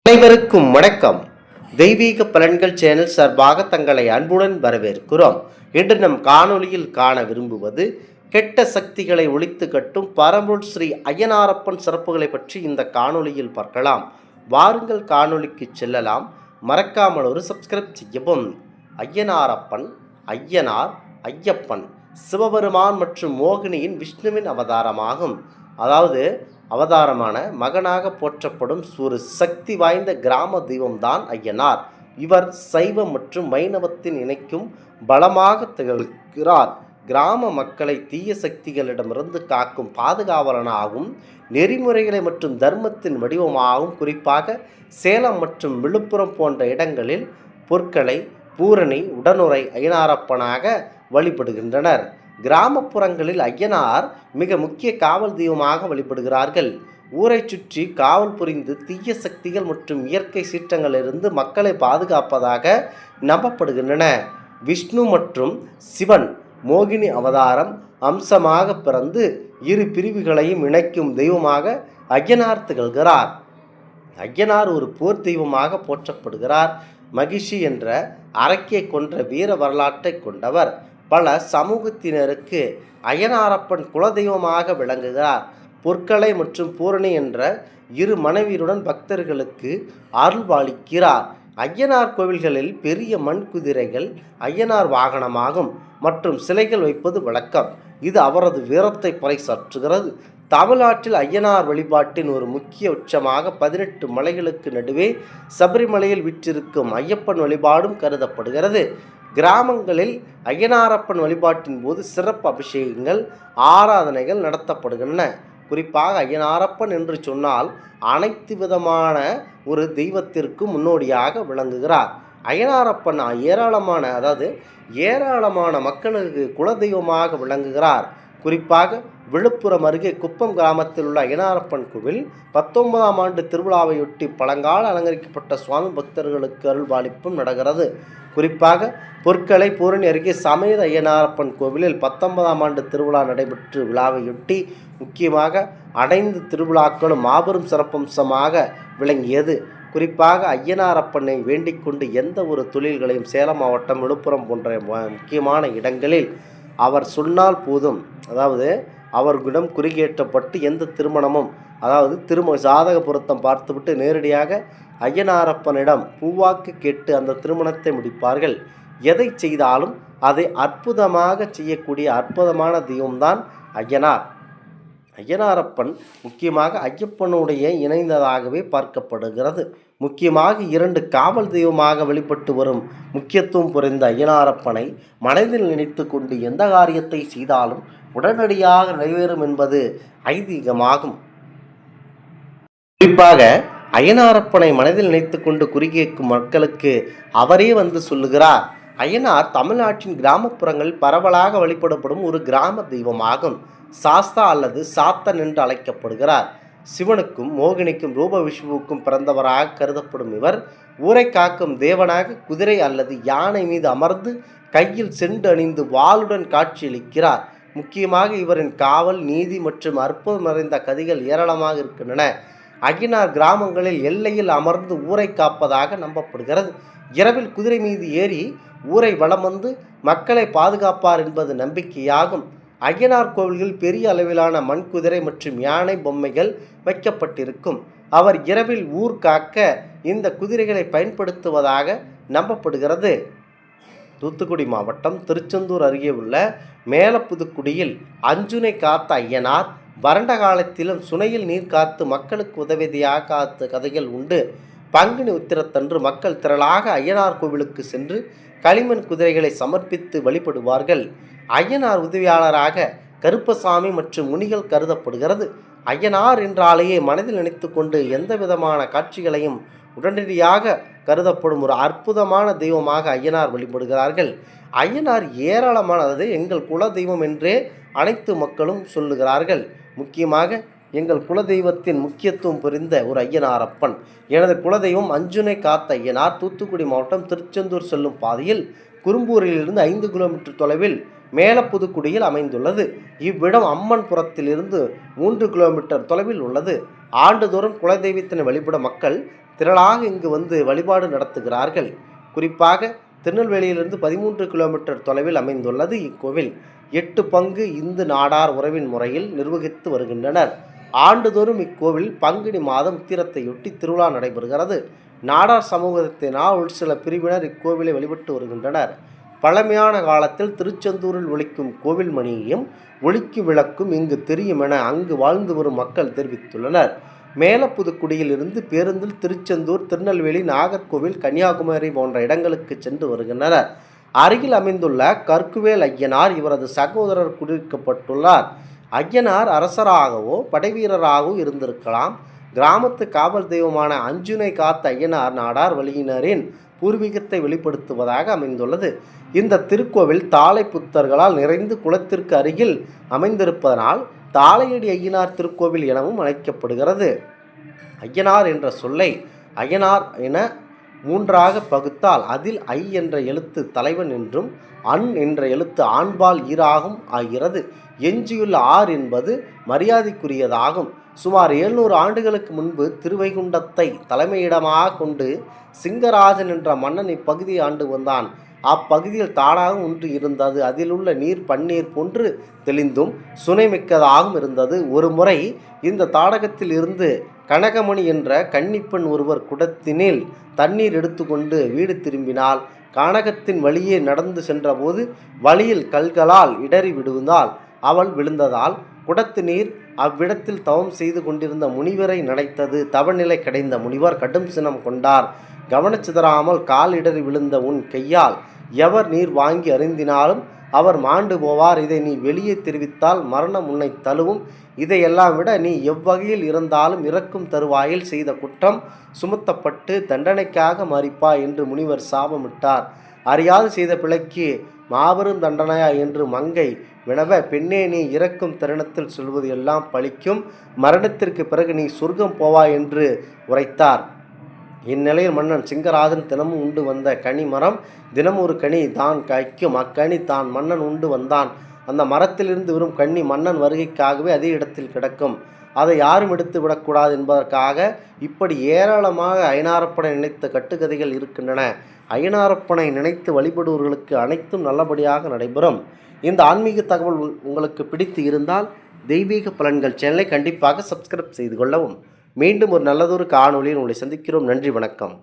அனைவருக்கும் வணக்கம். தெய்வீக பலன்கள் சேனல் சார்பாக தங்களை அன்புடன் வரவேற்கிறோம். இன்று நம் காணொளியில் காண விரும்புவது கெட்ட சக்திகளை ஒழித்து கட்டும் பரம்பொருள் ஸ்ரீ ஐயனாரப்பன் சிறப்புகளை பற்றி இந்த காணொளியில் பார்க்கலாம். வாருங்கள் காணொளிக்கு செல்லலாம். மறக்காமல் ஒரு சப்ஸ்கிரைப் செய்யவும். ஐயனாரப்பன், ஐயனார், ஐயப்பன் சிவபெருமான் மற்றும் மோகினியின் விஷ்ணுவின் அவதாரமாகும். அதாவது அவதாரமான மகனாக போற்றப்படும் ஒரு சக்தி வாய்ந்த கிராம தெய்வம்தான் ஐயனார். இவர் சைவம் மற்றும் வைணவத்தின் இணைக்கும் பலமாக திகழ்கிறார். கிராம மக்களை தீய சக்திகளிடமிருந்து காக்கும் பாதுகாவலனாகவும் நெறிமுறைகளை மற்றும் தர்மத்தின் வடிவமாகவும் குறிப்பாக சேலம் மற்றும் விழுப்புரம் போன்ற இடங்களில் பொற்களை பூரணி உடனுரை ஐயனாரப்பனாக வழிபடுகின்றனர். கிராமப்புறங்களில் ஐயனார் மிக முக்கிய காவல் தெய்வமாக வழிபடுகிறார்கள். ஊரை சுற்றி காவல் புரிந்து தீய சக்திகள் மற்றும் இயற்கை சீற்றங்களிலிருந்து மக்களை பாதுகாப்பதாக நம்பப்படுகின்றன. விஷ்ணு மற்றும் சிவன் மோகினி அவதாரம் அம்சமாக பிறந்து இரு பிரிவுகளையும் இணைக்கும் தெய்வமாக ஐயனார் திகழ்கிறார். ஐயனார் ஒரு போர் தெய்வமாக போற்றப்படுகிறார். மகிஷி என்ற அரக்கியை கொன்ற வீர வரலாற்றை கொண்டவர். பல சமூகத்தினருக்கு ஐயனாரப்பன் குலதெய்வமாக விளங்குகிறார். பொற்களை மற்றும் பூரணி என்ற இரு மனைவியருடன் பக்தர்களுக்கு அருள்பாலிக்கிறார். ஐயனார் கோவில்களில் பெரிய மண் குதிரைகள் ஐயனார் வாகனமாகும் மற்றும் சிலைகள் வைப்பது வழக்கம். இது அவரது வீரத்தை பறைசாற்றுகிறது. தமிழ்நாட்டில் ஐயனார் வழிபாட்டின் ஒரு முக்கிய உச்சமாக 18 மலைகளுக்கு நடுவே சபரிமலையில் விற்றிருக்கும் ஐயப்பன் வழிபாடும் கருதப்படுகிறது. கிராமங்களில் ஐயனாரப்பன் வழிபாட்டின் போது சிறப்பு அபிஷேகங்கள் ஆராதனைகள் நடத்தப்படுகின்றன. குறிப்பாக ஐயனாரப்பன் என்று சொன்னால் அனைத்து விதமான ஒரு தெய்வத்திற்கு முன்னோடியாக விளங்குகிறார். ஐயனாரப்பன் ஏராளமான மக்களுக்கு குலதெய்வமாக விளங்குகிறார். குறிப்பாக விழுப்புரம் அருகே குப்பம் கிராமத்தில் உள்ள ஐயனாரப்பன் கோவில் 19ஆம் ஆண்டு திருவிழாவையொட்டி பழங்கால அலங்கரிக்கப்பட்ட சுவாமி பக்தர்களுக்கு அருள்பாலிப்பும் நடக்கிறது. குறிப்பாக பொற்களை பூரணி அருகே சமேத ஐயனாரப்பன் கோவிலில் 19ஆம் ஆண்டு திருவிழா நடைபெற்று விழாவையொட்டி முக்கியமாக அடைந்து திருவிழாக்களும் மாபெரும் சிறப்பம்சமாக விளங்கியது. குறிப்பாக ஐயனாரப்பனை வேண்டிக் கொண்டு எந்த ஒரு தொழில்களையும் சேலம் மாவட்டம் விழுப்புரம் போன்ற முக்கியமான இடங்களில் அவர் சொன்னால் போதும், அவர்களிடம் குறிகேற்றப்பட்டு எந்த திருமணமும் ஜாதக பொருத்தம் பார்த்துவிட்டு நேரடியாக ஐயனாரப்பனிடம் பூவாக்கு கேட்டு அந்த திருமணத்தை முடிப்பார்கள். எதை செய்தாலும் அதை அற்புதமாக செய்யக்கூடிய அற்புதமான தெய்வம்தான் ஐயனார். ஐயனாரப்பன் முக்கியமாக ஐயப்பனுடைய இணைந்ததாகவே பார்க்கப்படுகிறது. முக்கியமாக 2 காவல் தெய்வமாக வெளிப்பட்டு வரும் முக்கியத்துவம் புரிந்த ஐயனாரப்பனை மனதில் நினைத்து கொண்டு எந்த காரியத்தை செய்தாலும் உடனடியாக நிறைவேறும் என்பது ஐதீகமாகும். குறிப்பாக ஐயனாரப்பனை மனதில் நினைத்து கொண்டு குறிகேட்கும் மக்களுக்கு அவரே வந்து சொல்லுகிறார். ஐயனார் தமிழ்நாட்டின் கிராமப்புறங்களில் பரவலாக வழிபடப்படும் ஒரு கிராம தெய்வமாகும். சாஸ்தா அல்லது சாத்தன் என்று அழைக்கப்படுகிறார். சிவனுக்கும் மோகினிக்கும் ரூப விஷ்ணுவுக்கும் பிறந்தவராக கருதப்படும் இவர் ஊரை காக்கும் தேவனாக குதிரை அல்லது யானை மீது அமர்ந்து கையில் செண்டு அணிந்து வாளுடன் காட்சியளிக்கிறார். முக்கியமாக இவரின் காவல், நீதி மற்றும் அற்புதம் நிறைந்த கதைகள் ஏராளமாக இருக்கின்றன. ஐயனார் கிராமங்களில் எல்லையில் அமர்ந்து ஊரை காப்பதாக நம்பப்படுகிறது. இரவில் குதிரை மீது ஏறி ஊரை வலம் வந்து மக்களை பாதுகாப்பார் என்பது நம்பிக்கையாகும். ஐயனார் கோவில்களில் பெரிய அளவிலான மண் குதிரை மற்றும் யானை பொம்மைகள் வைக்கப்பட்டிருக்கும். அவர் இரவில் ஊர் காக்க இந்த குதிரைகளை பயன்படுத்துவதாக நம்பப்படுகிறது. தூத்துக்குடி மாவட்டம் திருச்செந்தூர் அருகே உள்ள மேலப்புதுக்குடியில் அஞ்சுனை காத்த ஐயனார் வறண்ட காலத்திலும் சுனையில் நீர் காத்து மக்களுக்கு உதவியாக காத்த கதைகள் உண்டு. பங்குனி உத்திரத்தன்று மக்கள் திரளாக ஐயனார் கோவிலுக்கு சென்று களிமண் குதிரைகளை சமர்ப்பித்து வழிபடுவார்கள். ஐயனார் உதவியாளராக கருப்பசாமி மற்றும் முனிகள் கருதப்படுகிறது. ஐயனார் என்றாலேயே மனதில் நினைத்து கொண்டு எந்த விதமான காட்சிகளையும் உடனடியாக கருதப்படும் ஒரு அற்புதமான தெய்வமாக ஐயனார் வழிபடுகிறார்கள். ஐயனார் எங்கள் குல தெய்வம் என்றே அனைத்து மக்களும் சொல்லுகிறார்கள். முக்கியமாக எங்கள் குலதெய்வத்தின் முக்கியத்துவம் புரிந்த ஒரு ஐயனாரப்பன். எனது குலதெய்வம் அஞ்சுனை காத்த ஐயனார் தூத்துக்குடி மாவட்டம் திருச்செந்தூர் செல்லும் பாதையில் குறும்பூரிலிருந்து 5 கிலோமீட்டர் தொலைவில் மேலப்புதுக்குடியில் அமைந்துள்ளது. இவ்விடம் அம்மன்புரத்திலிருந்து 3 கிலோமீட்டர் தொலைவில் உள்ளது. ஆண்டுதோறும் குலதெய்வத்தினை வழிபட மக்கள் திரளாக இங்கு வந்து வழிபாடு நடத்துகிறார்கள். குறிப்பாக திருநெல்வேலியிலிருந்து 13 கிலோமீட்டர் தொலைவில் அமைந்துள்ளது இக்கோவில். 8 பங்கு இந்து நாடார் உறவின் முறையில் நிர்வகித்து வருகின்றனர். ஆண்டுதோறும் இக்கோவில் பங்குனி மாதம் உத்திரத்தையொட்டி திருவிழா நடைபெறுகிறது. நாடார் சமூகத்தினால் ஒரு சில பிரிவினர் இக்கோவிலை வழிபட்டு வருகின்றனர். பழமையான காலத்தில் திருச்செந்தூரில் ஒலிக்கும் கோவில் மணியையும் ஒலிக்கும் விளக்கும் இங்கு தெரியும் என அங்கு வாழ்ந்து வரும் மக்கள் தெரிவித்துள்ளனர். மேலப்புதுக்குடியில் இருந்து பேருந்தில் திருச்செந்தூர், திருநெல்வேலி, நாகர்கோவில், கன்னியாகுமரி போன்ற இடங்களுக்கு சென்று வருகின்றனர். அருகில் அமைந்துள்ள கற்குவேல் ஐயனார் இவரது சகோதரர் குடியிருக்கப்பட்டுள்ளார். ஐயனார் அரசராகவோ படைவீரராகவோ இருந்திருக்கலாம். கிராமத்து காவல் தெய்வமான அஞ்சுனை காத்த ஐயனார் நாடார் வழியினரின் பூர்வீகத்தை வெளிப்படுத்துவதாக அமைந்துள்ளது. இந்த திருக்கோவில் தாளை புத்தர்களால் நிறைந்து குளத்திற்கு அருகில் அமைந்திருப்பதனால் தாளையடி ஐயனார் திருக்கோவில் எனவும் அழைக்கப்படுகிறது. ஐயனார் என்ற சொல்லை ஐயனார் என 3ஆக பகுத்தால் அதில் ஐ என்ற எழுத்து தலைவன் என்றும் அன் என்ற எழுத்து ஆண்பால் ஈராகும் ஆகிறது. எஞ்சியுள்ள ஆர் என்பது மரியாதைக்குரியதாகும். சுமார் 700 ஆண்டுகளுக்கு முன்பு திருவைகுண்டத்தை தலைமையிடமாக கொண்டு சிங்கராஜன் என்ற மன்னன் இப்பகுதியை ஆண்டு வந்தான். அப்பகுதியில் தாடாகம் ஒன்று இருந்தது. அதில் உள்ள நீர் பன்னீர் போன்று தெளிந்தும் சுனைமிக்கதாகவும் இருந்தது. ஒரு முறை இந்த தாடகத்தில் இருந்து கனகமணி என்ற கன்னிப்பெண் ஒருவர் குடத்தினில் தண்ணீர் எடுத்துக்கொண்டு வீடு திரும்பினாள். கானகத்தின் வழியே நடந்து சென்றபோது வழியில் கல்களால் இடறி விடுவதால் அவள் விழுந்ததால் குடத்து நீர் அவ்விடத்தில் தவம் செய்து கொண்டிருந்த முனிவரை நனைத்தது. தவநிலை கிடைந்த முனிவர் கடும் சினம் கொண்டார். கவனச்சிதறாமல் கால் இடறி விழுந்த உன் கையால் எவர் நீர் வாங்கி அருந்தினாலும் அவர் மாண்டு போவார். இதை நீ வெளியே தெரிவித்தால் மரணம் உன்னை தழுவும். இதையெல்லாம் விட நீ எவ்வகையில் இருந்தாலும் இறக்கும் தருவாயில் செய்த குற்றம் சுமத்தப்பட்டு தண்டனைக்காக மறிப்பா என்று முனிவர் சாபமிட்டார். அறியாது செய்த பிழைக்கு மாபெரும் தண்டனையா என்று மங்கை வினவ, பெண்ணே, நீ இறக்கும் தருணத்தில் சொல்வது எல்லாம் பழிக்கும். மரணத்திற்கு பிறகு நீ சொர்க்கம் போவாய் என்று உரைத்தார். இந்நிலையில் மன்னன் சிங்கராஜன் தினமும் உண்டு வந்த கனி மரம் தினம் ஒரு கனி தான் காய்க்கும். அக்கனி தான் மன்னன் உண்டு வந்தான். அந்த மரத்திலிருந்து வரும் கன்னி மன்னன் வருகைக்காகவே அதே இடத்தில் கிடக்கும். அதை யாரும் எடுத்து விடக்கூடாது என்பதற்காக இப்படி ஏராளமாக ஐயனாரப்பனை நினைத்த கட்டுக்கதைகள் இருக்கின்றன. ஐயனாரப்பனை நினைத்து வழிபடுவர்களுக்கு அனைத்தும் நல்லபடியாக நடைபெறும். இந்த ஆன்மீக தகவல் உங்களுக்கு பிடித்து இருந்தால் தெய்வீக பலன்கள் சேனலை கண்டிப்பாக சப்ஸ்கிரைப் செய்து கொள்ளவும். மீண்டும் ஒரு நல்லதொரு காணொளியில் உங்களை சந்திக்கிறோம். நன்றி, வணக்கம்.